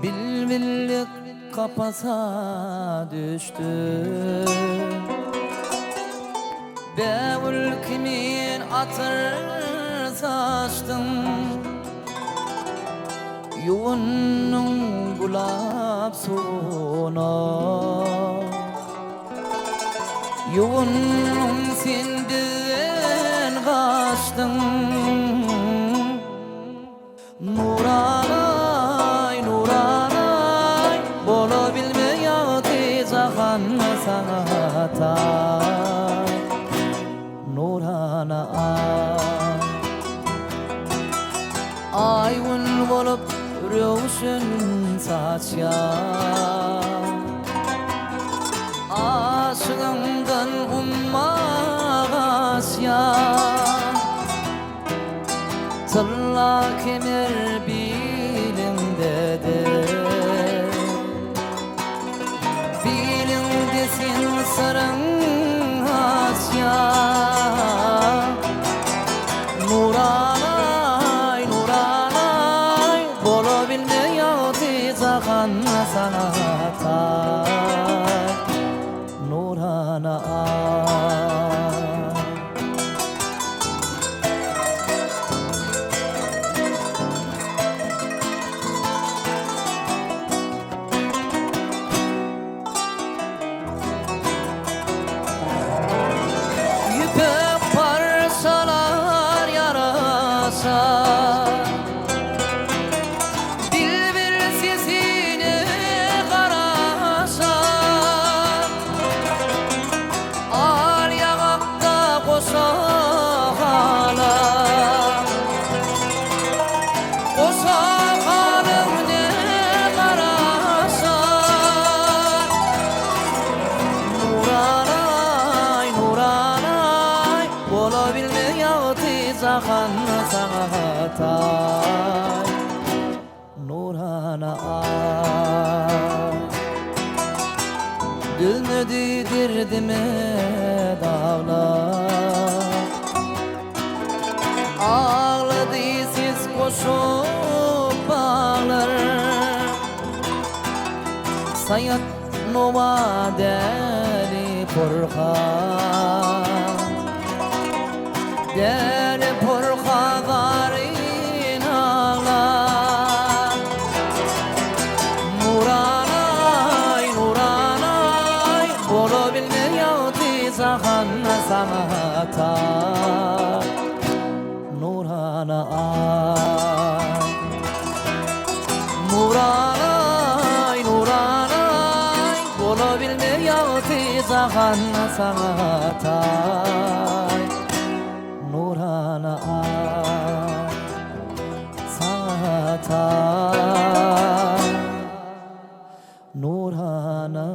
Bilbillik kapasa düştü. Bevül kimin atır saçtın, yuvunun gulap sona, yuvunun sindiğin kaçtın. Nuranay, Nuranay, bolu bilmeyati cahan sanata. Nuranay, ayvın bolup rövşün saçar, aşığımdan ummagas ya. Tırla kemer bilimdedir, bilimdesin sırrın asya. Nuranay, Nuranay, bolu bilmeyati cahan sanata. Nuranay, bilbil sesini karasa, al yağakta koşa hala, koşa halım ne karasa. Nuranay, Nuranay, bolu bilmeyati cahan sanatay. Nuranay, gülmedi derdime dağlar, ağladı siz koşup bağlar. Sayat nova deli porhan, deli porhanların ağlar. Nuranay, Nuranay, bolu bilmeyati cahan sanata. Nuranay, Nuranay, Nuranay, bolu bilmeyati cahan sanata. Nuranay, sanata. Nuranay.